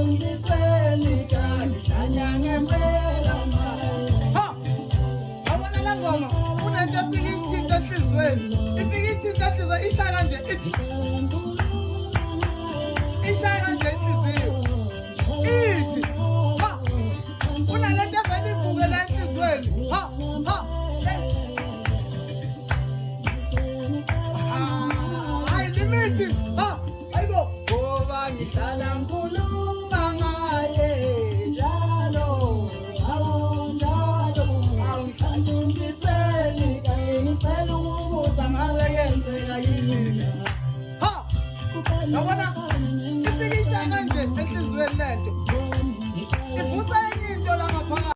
ungithandiseni kanhlanya ngempela ha yabona la ngoma kunento efika ithinta enhlizweni ifika ithinta enhliziyo ishaya kanje ishaya kanje inhliziyo ithi ha kunalento evela ivuke la enhlizweni ha ha ayimithi ha ayibo ngoba ngihlala ngikhuluma ngaye njalo njalo awuhlanganiseni kanye ngicela ukubuza ngabe kenzeka yini ha yabona ifikisha kanje enhlizweni lento ivusa